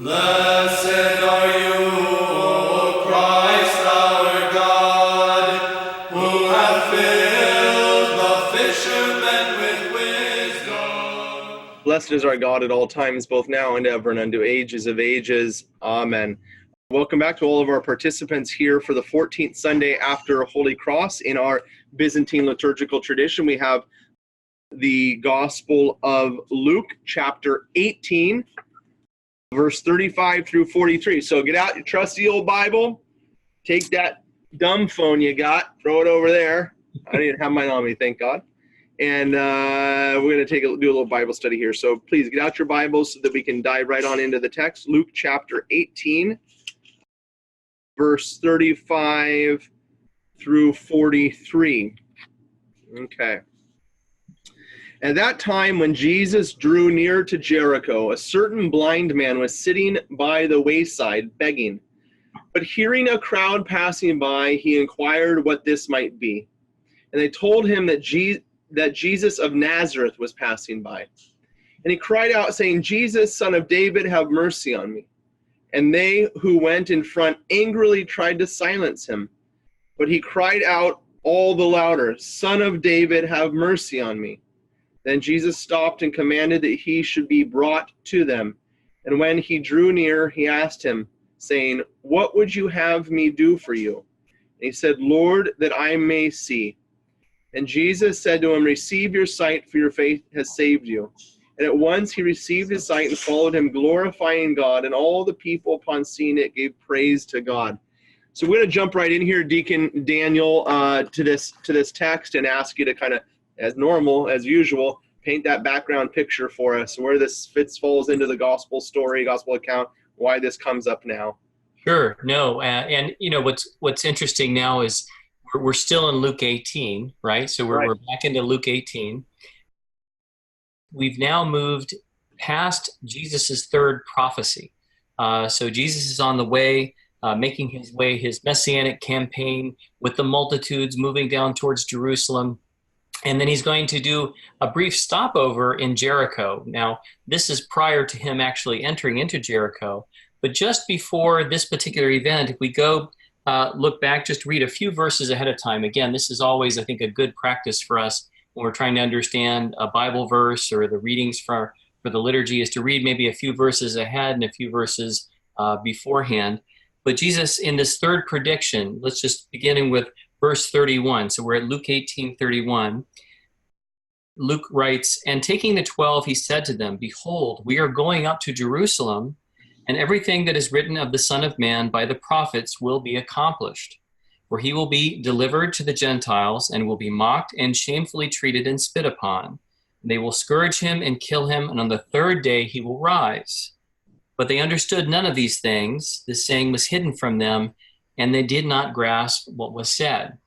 Blessed are you, O Christ our God, who have filled the fishermen with wisdom. Blessed is our God at all times, both now and ever, and unto ages of ages. Amen. Welcome back to all of our participants here for the 14th Sunday after Holy Cross. In our Byzantine liturgical tradition, we have the Gospel of Luke, chapter 18, verse 35 through 43. So get out your trusty old Bible, take that dumb phone you got, throw it over there. I don't even have mine on me, thank God. And we're going to do a little Bible study here. So please get out your Bibles so that we can dive right on into the text. Luke chapter 18, verse 35 through 43. Okay. At that time, when Jesus drew near to Jericho, a certain blind man was sitting by the wayside begging. But hearing a crowd passing by, he inquired what this might be. And they told him that Jesus of Nazareth was passing by. And he cried out, saying, Jesus, Son of David, have mercy on me. And they who went in front angrily tried to silence him. But he cried out all the louder, Son of David, have mercy on me. Then Jesus stopped and commanded that he should be brought to them. And when he drew near, he asked him, saying, What would you have me do for you? And he said, Lord, that I may see. And Jesus said to him, Receive your sight, for your faith has saved you. And at once he received his sight and followed him, glorifying God. And all the people, upon seeing it, gave praise to God. So we're going to jump right in here, Deacon Daniel, to this text and ask you to kind of, as normal, as usual, paint that background picture for us, where this falls into the gospel story, gospel account, why this comes up now. Sure. No. And you know, what's interesting now is we're still in Luke 18, right? So we're back into Luke 18. We've now moved past Jesus's third prophecy. So Jesus is on the way, making his messianic campaign with the multitudes, moving down towards Jerusalem. And then he's going to do a brief stopover in Jericho. Now, this is prior to him actually entering into Jericho. But just before this particular event, if we go look back, just read a few verses ahead of time. Again, this is always, I think, a good practice for us when we're trying to understand a Bible verse or the readings for the liturgy, is to read maybe a few verses ahead and a few verses beforehand. But Jesus, in this third prediction, let's just beginning with verse 31. So we're at Luke 18:31. Luke writes, And taking the 12, he said to them, Behold, we are going up to Jerusalem, and everything that is written of the Son of Man by the prophets will be accomplished. For he will be delivered to the Gentiles, and will be mocked and shamefully treated and spit upon. They will scourge him and kill him, and on the third day he will rise. But they understood none of these things. This saying was hidden from them, and they did not grasp what was said.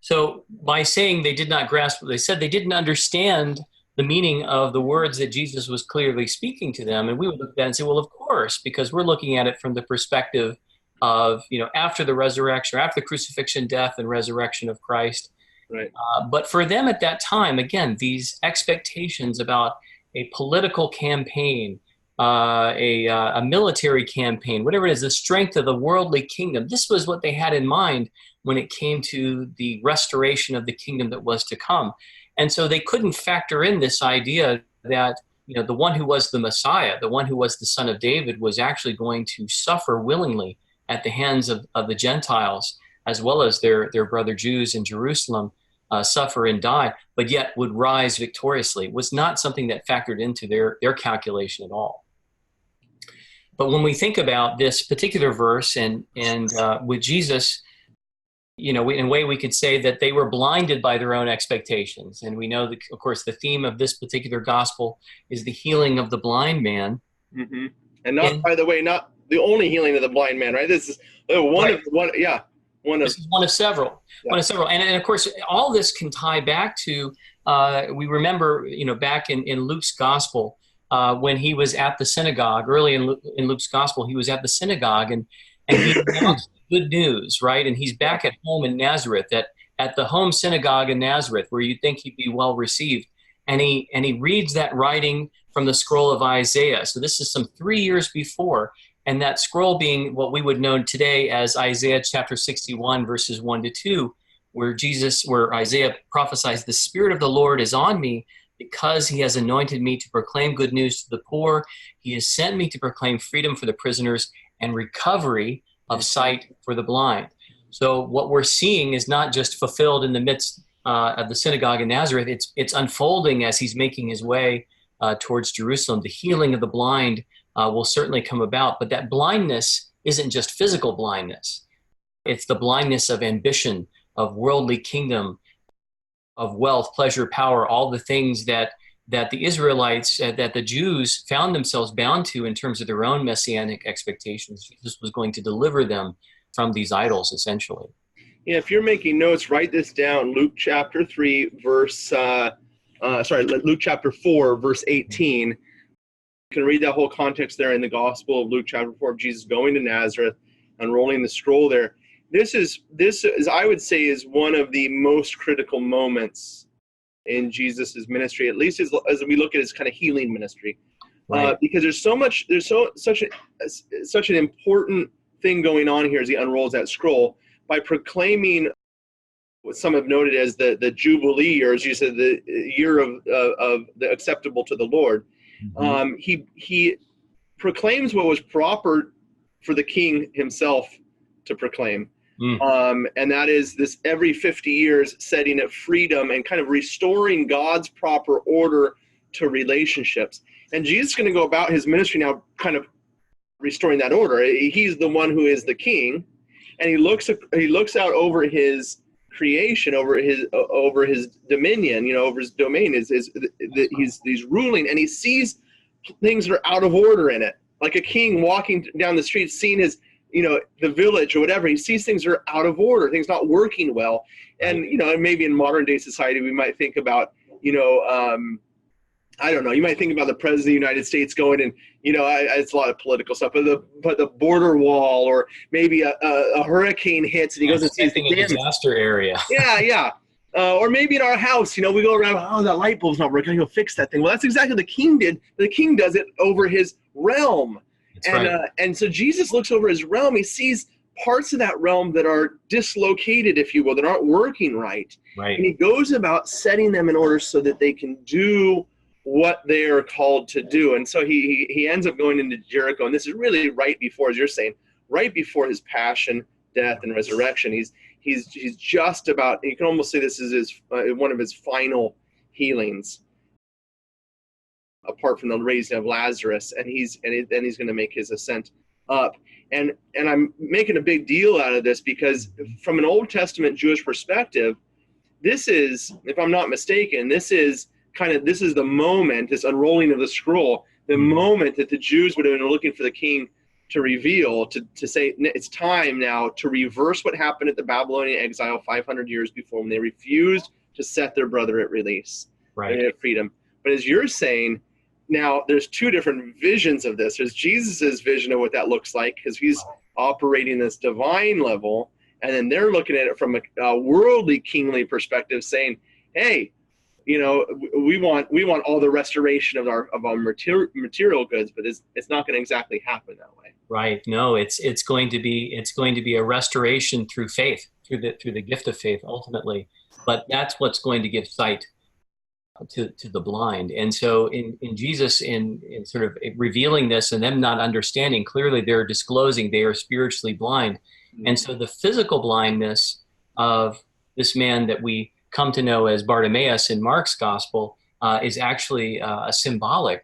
So by saying they did not grasp what they said, they didn't understand the meaning of the words that Jesus was clearly speaking to them. And we would look at that and say, well, of course, because we're looking at it from the perspective of, after the resurrection, or after the crucifixion, death, and resurrection of Christ. Right. But for them at that time, again, these expectations about a political campaign, a military campaign, whatever it is, the strength of the worldly kingdom. This was what they had in mind when it came to the restoration of the kingdom that was to come. And so they couldn't factor in this idea that, the one who was the Messiah, the one who was the Son of David, was actually going to suffer willingly at the hands of the Gentiles, as well as their brother Jews in Jerusalem, suffer and die, but yet would rise victoriously. It was not something that factored into their calculation at all. But when we think about this particular verse and with Jesus, in a way we could say that they were blinded by their own expectations. And we know that, of course, the theme of this particular gospel is the healing of the blind man. Mm-hmm. And by the way, not the only healing of the blind man, right? This is one of several. Yeah. One of several. And of course, all this can tie back to, we remember, back in Luke's gospel, when he was at the synagogue, early in Luke's gospel, he was at the synagogue and he announced good news, right? And he's back at home in Nazareth, at the home synagogue in Nazareth, where you'd think he'd be well received. And he reads that writing from the scroll of Isaiah. So this is some 3 years before, and that scroll being what we would know today as Isaiah chapter 61, verses 1 to 2, where Isaiah prophesies, "The Spirit of the Lord is on me, because he has anointed me to proclaim good news to the poor. He has sent me to proclaim freedom for the prisoners and recovery of sight for the blind." So what we're seeing is not just fulfilled in the midst of the synagogue in Nazareth. It's unfolding as he's making his way towards Jerusalem. The healing of the blind will certainly come about, but that blindness isn't just physical blindness. It's the blindness of ambition, of worldly kingdom, of wealth, pleasure, power, all the things that the Israelites, that the Jews found themselves bound to in terms of their own messianic expectations. Jesus was going to deliver them from these idols, essentially. Yeah, if you're making notes, write this down. Luke chapter 3, Luke chapter 4, verse 18. You can read that whole context there in the Gospel of Luke chapter 4 of Jesus going to Nazareth, unrolling the scroll there. This is, I would say, is one of the most critical moments in Jesus's ministry, at least as we look at his kind of healing ministry, Right. Because there's such an important thing going on here as he unrolls that scroll by proclaiming what some have noted as the Jubilee, or as you said, the year of the acceptable to the Lord. Mm-hmm. He proclaims what was proper for the king himself to proclaim. And that is this every 50 years setting at freedom and kind of restoring God's proper order to relationships. And Jesus is going to go about his ministry now kind of restoring that order. He's the one who is the king, and he looks out over his creation, over his dominion, over his domain. He's ruling, and he sees things that are out of order in it. Like a king walking down the street, seeing his the village or whatever, he sees things are out of order, things not working well. And, maybe in modern day society, we might think about, I don't know, you might think about the president of the United States going and, it's a lot of political stuff, but the border wall, or maybe a hurricane hits and he goes and sees the a disaster area. Yeah. Or maybe in our house, we go around, oh, that light bulb's not working, I go fix that thing. Well, that's exactly what the king did. The king does it over his realm. And so Jesus looks over his realm. He sees parts of that realm that are dislocated, if you will, that aren't working right. And he goes about setting them in order so that they can do what they are called to do. And so he ends up going into Jericho. And this is really right before, as you're saying, right before his passion, death, and resurrection. He's just about, you can almost say this is one of his final healings, apart from the raising of Lazarus, and then he's going to make his ascent up. And I'm making a big deal out of this because from an Old Testament Jewish perspective, this is, if I'm not mistaken, this is the moment, this unrolling of the scroll, the moment that the Jews would have been looking for the king to reveal, to say it's time now to reverse what happened at the Babylonian exile 500 years before, when they refused to set their brother at release, at freedom. But as you're saying, now there's two different visions of this. There's Jesus's vision of what that looks like, because he's operating this divine level, and then they're looking at it from a worldly, kingly perspective, saying, "Hey, we want all the restoration of our material goods, but it's not going to exactly happen that way." Right. No, it's going to be a restoration through faith, through the gift of faith, ultimately. But that's what's going to give sight to the blind. And so in Jesus, in sort of revealing this and them not understanding, clearly they're disclosing they are spiritually blind. And so the physical blindness of this man that we come to know as Bartimaeus in Mark's gospel is actually a symbolic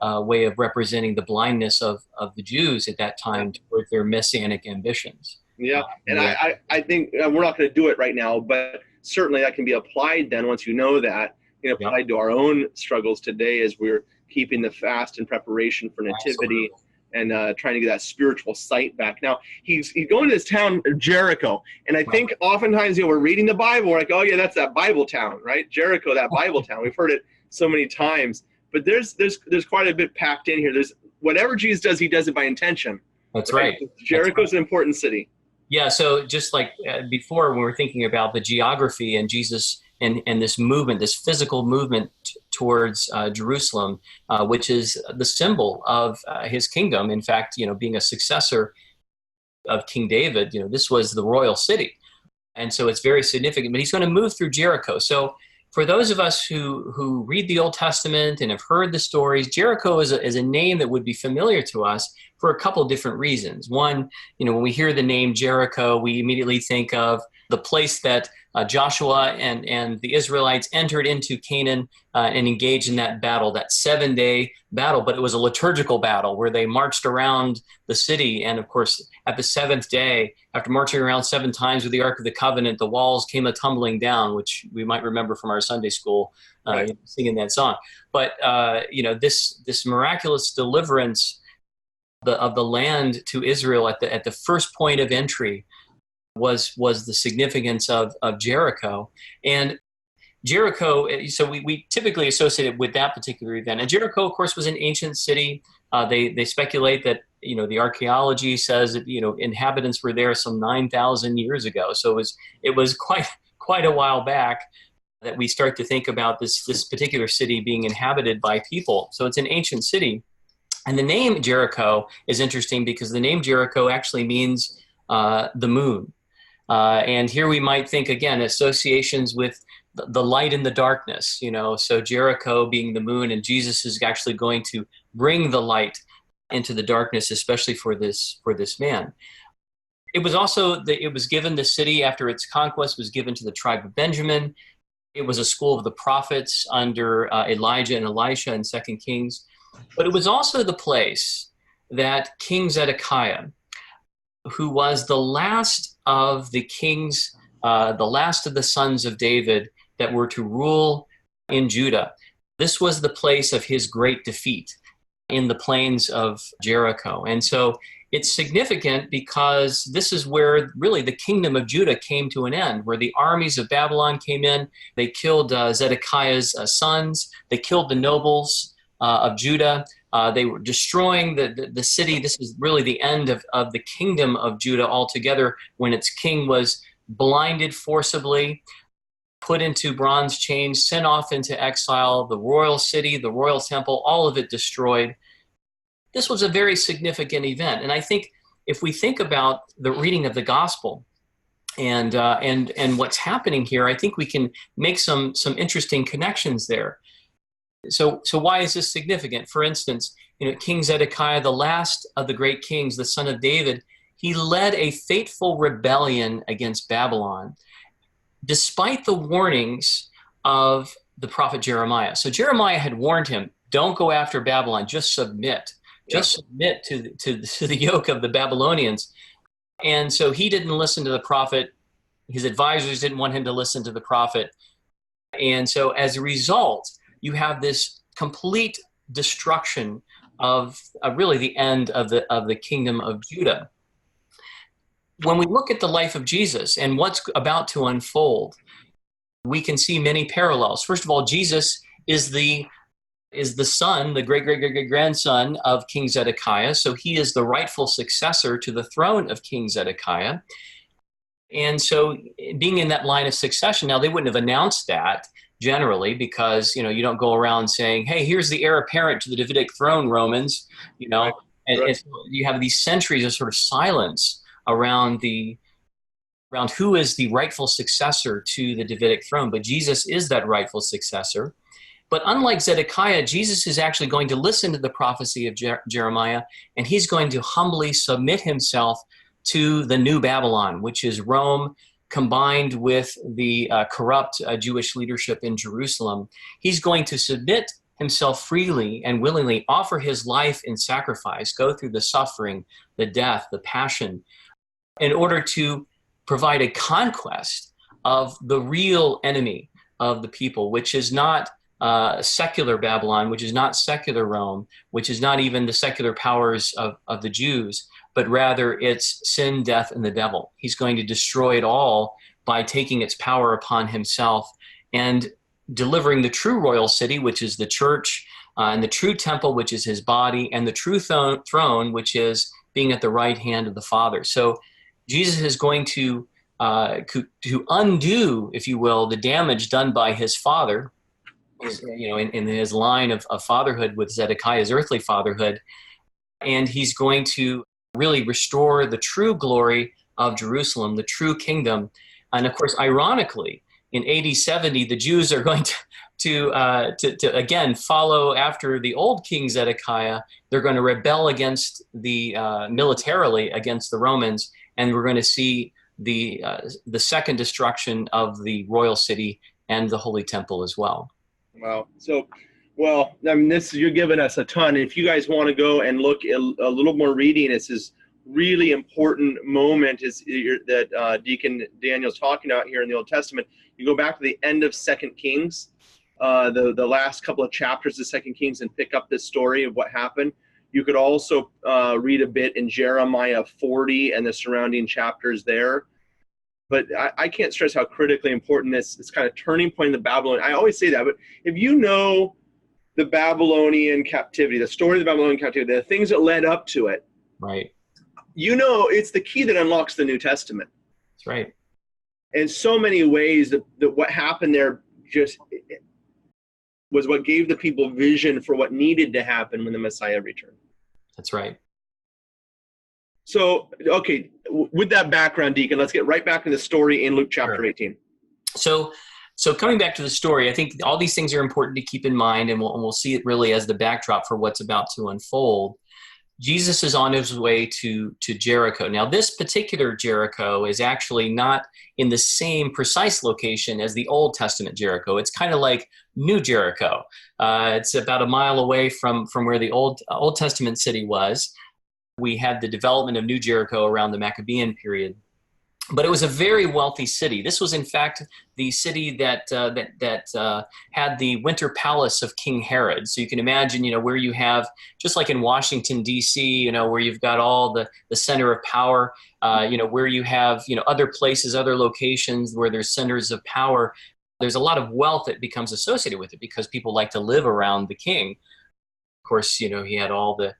way of representing the blindness of the Jews at that time toward their messianic ambitions. Yeah, and I think we're not going to do it right now, but certainly that can be applied then once you know that, applied to our own struggles today as we're keeping the fast in preparation for nativity. Absolutely. And trying to get that spiritual sight back. Now, he's going to this town, Jericho, and I think oftentimes, we're reading the Bible, we're like, oh yeah, that's that Bible town, right? Jericho, that Bible town. We've heard it so many times, but there's quite a bit packed in here. There's whatever Jesus does, he does it by intention. That's right. Jericho's an important city. Yeah, so just like before, when we're thinking about the geography and Jesus and this movement, this physical movement towards Jerusalem, which is the symbol of his kingdom. In fact, being a successor of King David, this was the royal city. And so it's very significant, but he's going to move through Jericho. So for those of us who read the Old Testament and have heard the stories, Jericho is a name that would be familiar to us for a couple of different reasons. One, when we hear the name Jericho, we immediately think of the place that Joshua and the Israelites entered into Canaan and engaged in that battle, that 7-day battle. But it was a liturgical battle where they marched around the city. And of course, at the seventh day, after marching around 7 times with the Ark of the Covenant, the walls came a-tumbling down, which we might remember from our Sunday school singing that song. But, this miraculous deliverance of the land to Israel at the first point of entry was the significance of Jericho. And Jericho, so we typically associate it with that particular event. And Jericho, of course, was an ancient city. They speculate that, the archaeology says that, inhabitants were there some 9,000 years ago. So it was quite a while back that we start to think about this particular city being inhabited by people. So it's an ancient city. And the name Jericho is interesting because the name Jericho actually means the moon. And here we might think, again, associations with the light and the darkness, so Jericho being the moon, and Jesus is actually going to bring the light into the darkness, especially for this man. It was also, it was given, the city after its conquest was given to the tribe of Benjamin. It was a school of the prophets under Elijah and Elisha in 2 Kings. But it was also the place that King Zedekiah, who was the last of the kings, the last of the sons of David that were to rule in Judah. This was the place of his great defeat in the plains of Jericho. And so it's significant because this is where really the kingdom of Judah came to an end, where the armies of Babylon came in. They killed Zedekiah's sons. They killed the nobles of Judah. They were destroying the city. This is really the end of the kingdom of Judah altogether, when its king was blinded forcibly, put into bronze chains, sent off into exile, the royal city, the royal temple, all of it destroyed. This was a very significant event. And I think if we think about the reading of the gospel and what's happening here, I think we can make some interesting connections there. So why is this significant? For instance, King Zedekiah, the last of the great kings, the son of David, he led a fateful rebellion against Babylon, despite the warnings of the prophet Jeremiah. So Jeremiah had warned him, don't go after Babylon, just submit. Just submit to the yoke of the Babylonians. And so he didn't listen to the prophet. His advisors didn't want him to listen to the prophet. And so as a result, you have this complete destruction of really the end of the kingdom of Judah. When we look at the life of Jesus and what's about to unfold, we can see many parallels. First of all, Jesus is the son, the great-great-great-grandson of King Zedekiah. So he is the rightful successor to the throne of King Zedekiah. And so being in that line of succession, now they wouldn't have announced that generally because, you don't go around saying, hey, here's the heir apparent to the Davidic throne, Romans, Right. And so you have these centuries of sort of silence around who is the rightful successor to the Davidic throne. But Jesus is that rightful successor. But unlike Zedekiah, Jesus is actually going to listen to the prophecy of Jeremiah, and he's going to humbly submit himself to the new Babylon, which is Rome combined with the corrupt Jewish leadership in Jerusalem. He's going to submit himself freely and willingly, offer his life in sacrifice, go through the suffering, the death, the passion, in order to provide a conquest of the real enemy of the people, which is not secular Babylon, which is not secular Rome, which is not even the secular powers of the Jews, but rather it's sin, death, and the devil. He's going to destroy it all by taking its power upon himself and delivering the true royal city, which is the church, and the true temple, which is his body, and the true throne, which is being at the right hand of the Father. So Jesus is going to undo, if you will, the damage done by his Father in his line of fatherhood with Zedekiah's earthly fatherhood. And he's going to really restore the true glory of Jerusalem, the true kingdom. And of course, ironically, in AD 70, the Jews are going to again follow after the old King Zedekiah. They're going to rebel against militarily against the Romans, and we're going to see the second destruction of the royal city and the Holy Temple as well. Wow. So, well, I mean, you're giving us a ton. If you guys want to go and look a little more reading, it's this really important moment that Deacon Daniel's talking about here in the Old Testament. You go back to the end of 2 Kings, the last couple of chapters of 2 Kings, and pick up this story of what happened. You could also read a bit in Jeremiah 40 and the surrounding chapters there. But I can't stress how critically important this kind of turning point in the Babylon. I always say that, but if you know the Babylonian captivity, the story of the Babylonian captivity, the things that led up to it, right? You know, it's the key that unlocks the New Testament. That's right. In so many ways, that what happened there just was what gave the people vision for what needed to happen when the Messiah returned. That's right. So, okay, with that background, Deacon, let's get right back in the story in Luke chapter 18. So coming back to the story, I think all these things are important to keep in mind, and we'll see it really as the backdrop for what's about to unfold. Jesus is on his way to Jericho. Now, this particular Jericho is actually not in the same precise location as the Old Testament Jericho. It's kind of like New Jericho. It's about a mile away from where the Old Testament city was. We had the development of New Jericho around the Maccabean period. But it was a very wealthy city. This was, in fact, the city that had the winter palace of King Herod. So you can imagine, where you have, just like in Washington, D.C., where you've got all the center of power, where you have, other places, other locations where there's centers of power. There's a lot of wealth that becomes associated with it because people like to live around the king. Of course, he had all the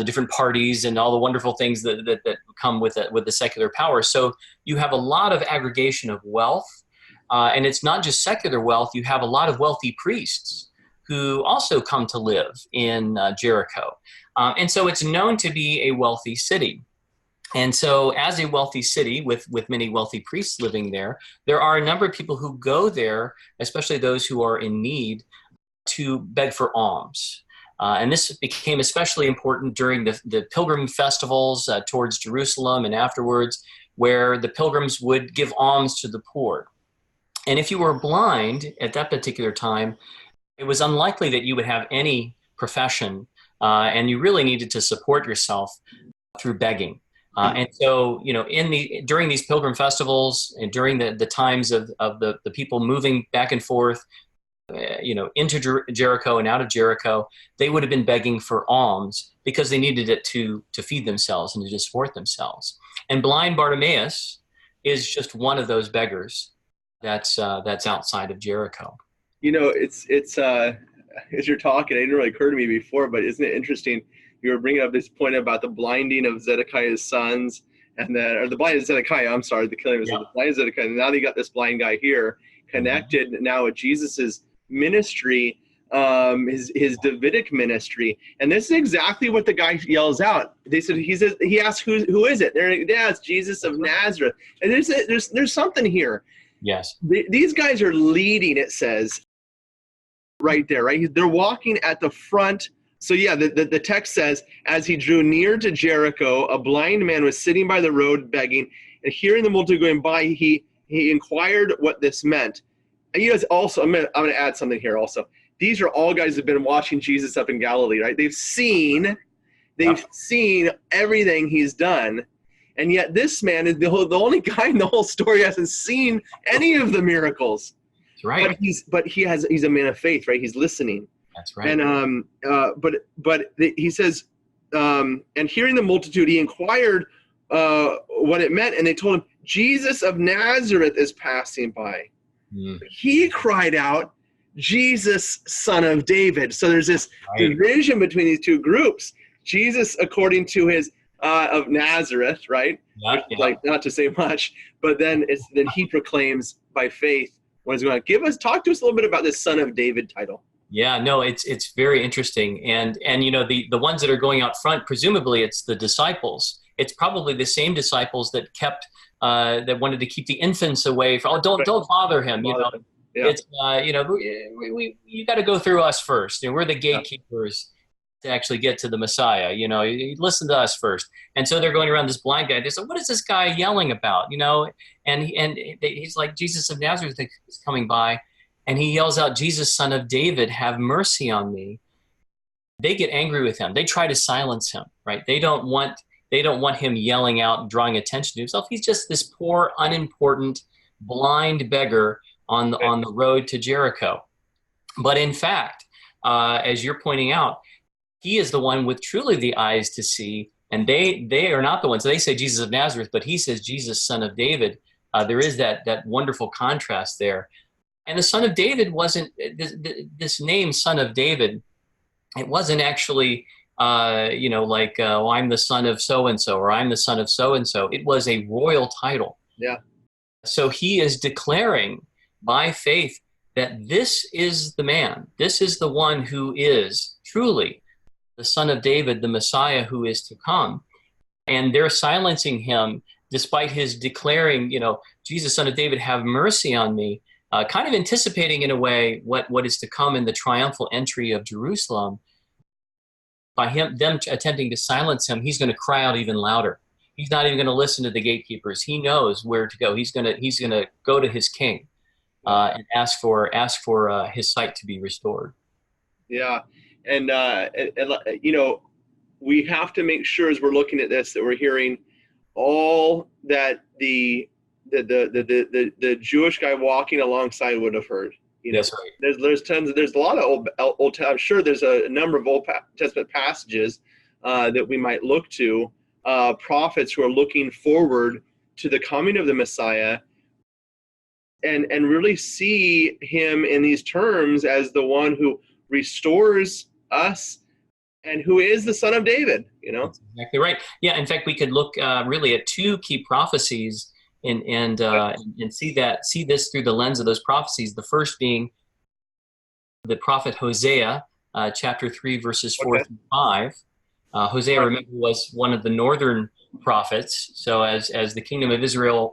different parties and all the wonderful things that come with the secular power. So you have a lot of aggregation of wealth, and it's not just secular wealth. You have a lot of wealthy priests who also come to live in Jericho. And so it's known to be a wealthy city. And so as a wealthy city with many wealthy priests living there are a number of people who go there, especially those who are in need, to beg for alms. And this became especially important during the pilgrim festivals towards Jerusalem and afterwards, where the pilgrims would give alms to the poor. And if you were blind at that particular time, it was unlikely that you would have any profession, and you really needed to support yourself through begging. And so, during these pilgrim festivals and during the times of the people moving back and forth, into Jericho and out of Jericho, they would have been begging for alms because they needed it to feed themselves and to support themselves. And blind Bartimaeus is just one of those beggars that's outside of Jericho. It's as you're talking, it didn't really occur to me before, but isn't it interesting? You were bringing up this point about the blinding of Zedekiah's sons, or the blinding of Zedekiah. I'm sorry, the killing of the blinding of Zedekiah. And now they got this blind guy here connected now with Jesus's ministry, his Davidic ministry. And this is exactly what the guy yells out. He asks, who is it? It's Jesus of Nazareth. And there's something here. Yes. These guys are leading, it says, right there, right? They're walking at the front. So yeah, the text says, as he drew near to Jericho, a blind man was sitting by the road begging, and hearing the multitude going by, he inquired what this meant. And you guys also, I'm going to add something here also. These are all guys who've been watching Jesus up in Galilee, right? They've seen everything he's done. And yet this man is the only guy in the whole story who hasn't seen any of the miracles. That's right. But he's a man of faith, right? He's listening. That's right. And he says, and hearing the multitude, he inquired what it meant, and they told him, Jesus of Nazareth is passing by. He cried out, Jesus, son of David. So there's this division between these two groups. Jesus, according to his of Nazareth, right? Like, not to say much, but then he proclaims by faith what is going on. Talk to us a little bit about this son of David title. Yeah, no, it's very interesting, and you know the ones that are going out front, presumably it's the disciples. It's probably the same disciples that kept that wanted to keep the infants away from. Oh, Right. don't bother him. You know, Yeah. it's you know you got to go through us first. You know, we're the Yeah. gatekeepers to actually get to the Messiah. You know, you listen to us first. And so they're going around this blind guy. They say, "What is this guy yelling about?" You know, he's like, Jesus of Nazareth is coming by. And he yells out, Jesus, son of David, have mercy on me. They get angry with him. They try to silence him, right? They don't want him yelling out and drawing attention to himself. He's just this poor, unimportant, blind beggar on the road to Jericho. But in fact, as you're pointing out, he is the one with truly the eyes to see, and they are not the ones. They say Jesus of Nazareth, but he says Jesus, son of David. There is that wonderful contrast there. And the son of David wasn't this name, son of David. It wasn't actually, like, oh, I'm the son of so and so, or I'm the son of so and so. It was a royal title. Yeah. So he is declaring by faith that this is the man, this is the one who is truly the son of David, the Messiah who is to come. And they're silencing him despite his declaring, Jesus, son of David, have mercy on me. Kind of anticipating in a way what is to come in the triumphal entry of Jerusalem. By them attempting to silence him, he's going to cry out even louder. He's not even going to listen to the gatekeepers. He knows where to go. He's going to go to his king and ask for his sight to be restored. Yeah, and we have to make sure as we're looking at this that we're hearing all that the Jewish guy walking alongside would have heard. That's right. There's a lot of old I'm sure there's a number of Old Testament passages that we might look to, prophets who are looking forward to the coming of the Messiah, and really see him in these terms as the one who restores us and who is the son of David. That's exactly right. Yeah, in fact, we could look really at two key prophecies and see this through the lens of those prophecies. The first being the prophet Hosea, chapter 3, verses 4 through 5. Hosea, remember, was one of the northern prophets. So as the kingdom of Israel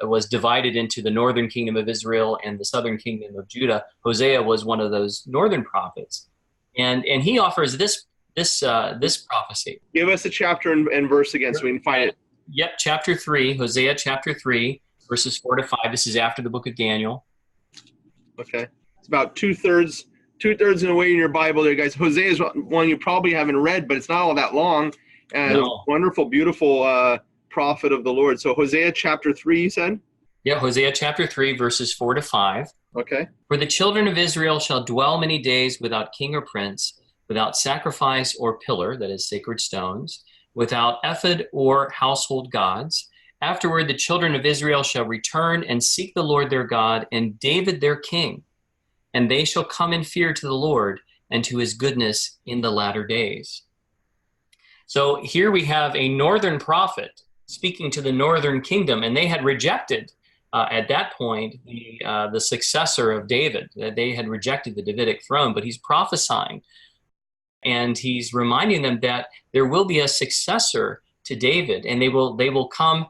was divided into the northern kingdom of Israel and the southern kingdom of Judah, Hosea was one of those northern prophets, and he offers this prophecy. Give us a chapter and verse again so we can find it. Yep, chapter 3, Hosea chapter 3, verses 4 to 5. This is after the book of Daniel. Okay. It's about two-thirds in a way in your Bible there, guys. Hosea is one you probably haven't read, but it's not all that long. And wonderful, beautiful prophet of the Lord. So Hosea chapter 3, you said? Yeah, Hosea chapter 3, verses 4 to 5. Okay. For the children of Israel shall dwell many days without king or prince, without sacrifice or pillar, that is, sacred stones, without ephod or household gods. Afterward, the children of Israel shall return and seek the Lord their God and David their king. And they shall come in fear to the Lord and to his goodness in the latter days. So here we have a northern prophet speaking to the northern kingdom, and they had rejected at that point the successor of David. They had rejected the Davidic throne, but he's prophesying. And he's reminding them that there will be a successor to David, and they will come,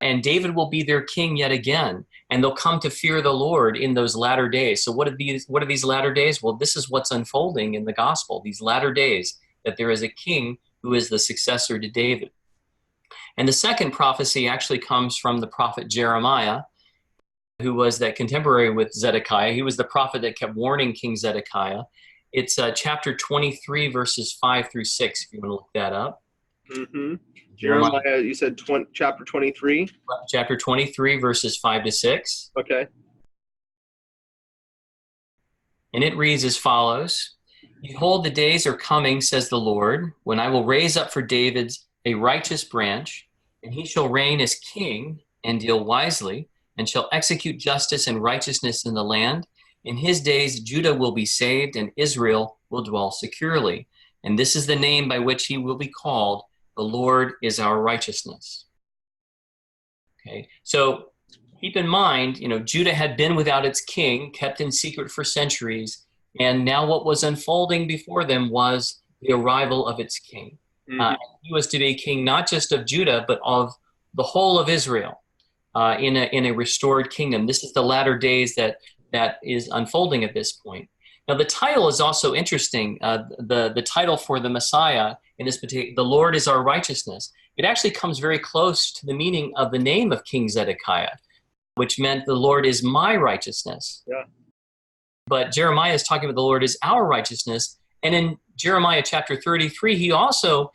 and David will be their king yet again, and they'll come to fear the Lord in those latter days. So what are these latter days? Well, this is what's unfolding in the gospel, these latter days, that there is a king who is the successor to David. And the second prophecy actually comes from the prophet Jeremiah, who was that contemporary with Zedekiah. He was the prophet that kept warning King Zedekiah. It's chapter 23, verses 5 through 6, if you want to look that up. Mm-hmm. Jeremiah, you said chapter 23? Chapter 23, verses 5 to 6. Okay. And it reads as follows. Behold, the days are coming, says the Lord, when I will raise up for David a righteous branch, and he shall reign as king and deal wisely, and shall execute justice and righteousness in the land. In his days, Judah will be saved, and Israel will dwell securely. And this is the name by which he will be called. The Lord is our righteousness. Okay, so keep in mind, Judah had been without its king, kept in secret for centuries. And now what was unfolding before them was the arrival of its king. Mhm. He was to be king not just of Judah, but of the whole of Israel in a restored kingdom. This is the latter days that is unfolding at this point. Now, the title is also interesting. The title for the Messiah in this particular, the Lord is our righteousness. It actually comes very close to the meaning of the name of King Zedekiah, which meant the Lord is my righteousness. Yeah. But Jeremiah is talking about the Lord is our righteousness. And in Jeremiah chapter 33, he also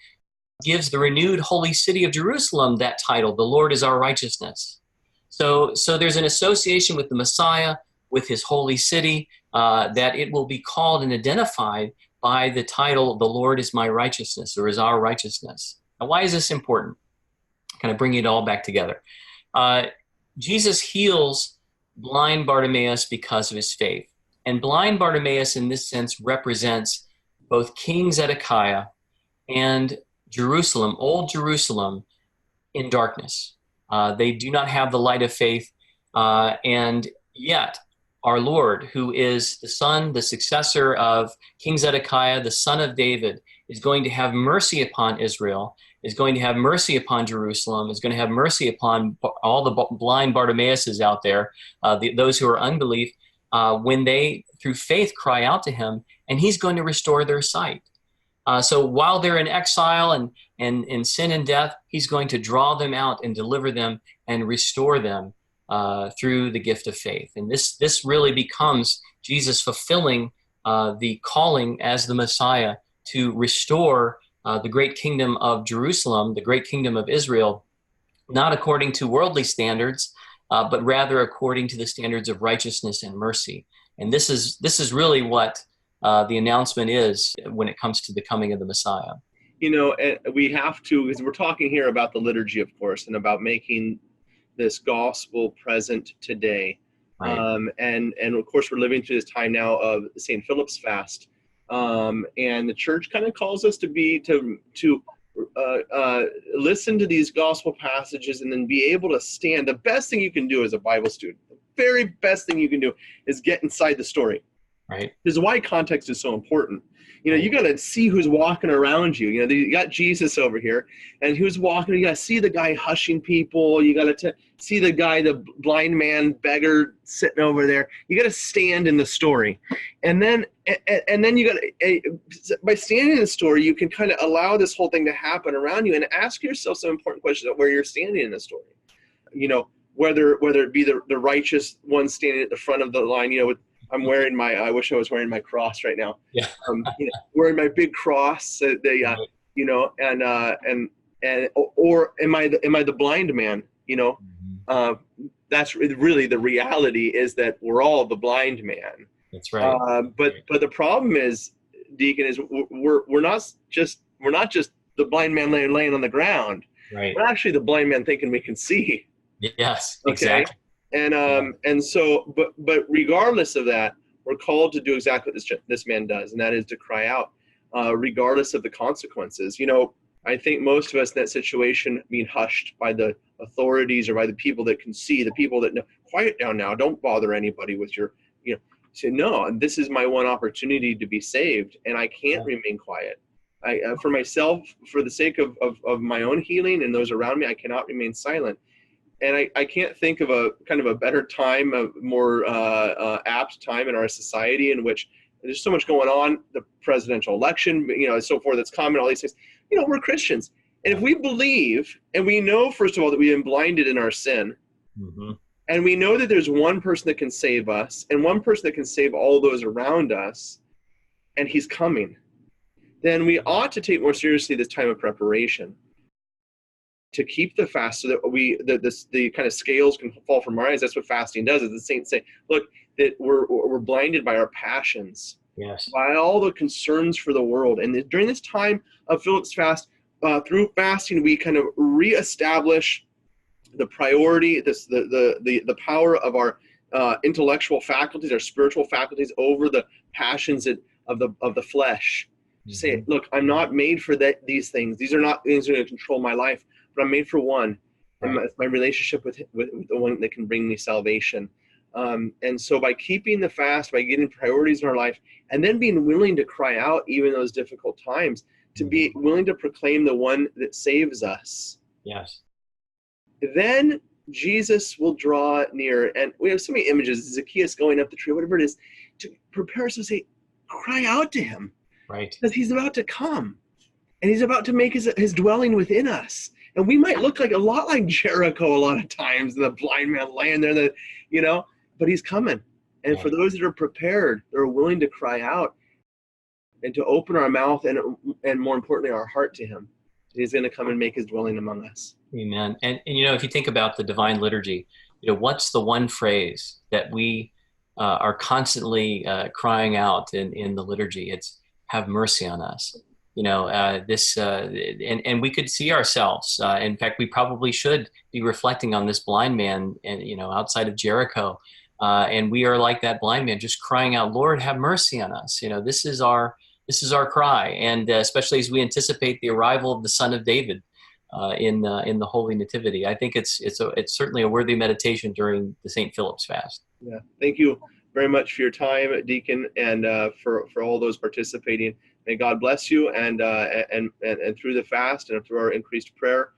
gives the renewed holy city of Jerusalem that title, the Lord is our righteousness. So there's an association with the Messiah, with his holy city, that it will be called and identified by the title, the Lord is my righteousness, or is our righteousness. Now, why is this important? Kind of bringing it all back together. Jesus heals blind Bartimaeus because of his faith. And blind Bartimaeus, in this sense, represents both King Zedekiah and Jerusalem, old Jerusalem, in darkness. They do not have the light of faith, and yet our Lord, who is the son, the successor of King Zedekiah, the son of David, is going to have mercy upon Israel, is going to have mercy upon Jerusalem, is going to have mercy upon all the blind Bartimaeuses out there, those who are unbelief, when they, through faith, cry out to him, and he's going to restore their sight. So while they're in exile and in sin and death, he's going to draw them out and deliver them and restore them through the gift of faith. And this really becomes Jesus fulfilling the calling as the Messiah to restore the great kingdom of Jerusalem, the great kingdom of Israel, not according to worldly standards, but rather according to the standards of righteousness and mercy. And this is really what the announcement is when it comes to the coming of the Messiah. You know, we have to, because we're talking here about the liturgy, of course, and about making this gospel present today. Right. And of course, we're living through this time now of St. Philip's fast. And the church kind of calls us to listen to these gospel passages and then be able to stand. The best thing you can do as a Bible student, the very best thing you can do is get inside the story. Right. This is why context is so important. You know, you got to see who's walking around you. You know, you got Jesus over here, and who's walking. You got to see the guy hushing people. You got to see the guy, the blind man, beggar sitting over there. You got to stand in the story, and then you got to, by standing in the story, you can kind of allow this whole thing to happen around you, and ask yourself some important questions about where you're standing in the story. You know, whether it be the righteous one standing at the front of the line. You know, I'm wearing my. I wish I was wearing my cross right now. Yeah. You know, wearing my big cross. You know, or am I the blind man? You know, that's really the reality is that we're all the blind man. That's right. But the problem is, Deacon, is we're not just the blind man laying on the ground. Right. We're actually the blind man thinking we can see. Yes. Okay? Exactly. And so, but regardless of that, we're called to do exactly what this man does, and that is to cry out, regardless of the consequences. You know, I think most of us in that situation being hushed by the authorities or by the people that can see, the people that know, quiet down now, don't bother anybody with your, you know, say, no, this is my one opportunity to be saved, and I can't remain quiet. For myself, for the sake of my own healing and those around me, I cannot remain silent. And I can't think of a kind of a better time, a more apt time in our society in which there's so much going on, the presidential election, you know, and so forth, that's common, all these things. You know, we're Christians. And if we believe, and we know, first of all, that we've been blinded in our sin, and we know that there's one person that can save us, and one person that can save all those around us, and he's coming, then we ought to take more seriously this time of preparation, to keep the fast so that the kind of scales can fall from our eyes. That's what fasting does. Is the saints say, look, that we're blinded by our passions, yes, by all the concerns for the world. And during this time of Philip's fast, through fasting, we kind of reestablish the priority, the power of our intellectual faculties, our spiritual faculties over the passions of the flesh. Say, look, I'm not made for these things. These are not things that are going to control my life. But I'm made for one, and my relationship with the one that can bring me salvation. And so by keeping the fast, by getting priorities in our life, and then being willing to cry out even those difficult times, to be willing to proclaim the one that saves us. Yes. Then Jesus will draw near. And we have so many images, Zacchaeus going up the tree, whatever it is, to prepare us to say, cry out to him. Right. Because he's about to come. And he's about to make his dwelling within us. And we might look like a lot like Jericho a lot of times, and the blind man laying there, but he's coming. And for those that are prepared, they're willing to cry out and to open our mouth and more importantly, our heart to him, he's going to come and make his dwelling among us. Amen. And if you think about the divine liturgy, what's the one phrase that we are constantly crying out in the liturgy? It's have mercy on us. And we could see ourselves. In fact, we probably should be reflecting on this blind man and, outside of Jericho. And we are like that blind man, just crying out, Lord, have mercy on us. This is our cry. And especially as we anticipate the arrival of the Son of David in the Holy Nativity. I think it's certainly a worthy meditation during the St. Philip's fast. Yeah. Thank you very much for your time, Deacon, and for all those participating. May God bless you, and through the fast and through our increased prayer,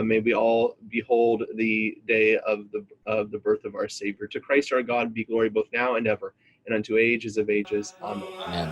may we all behold the day of the birth of our Savior. To Christ our God be glory both now and ever, and unto ages of ages. Amen. Amen.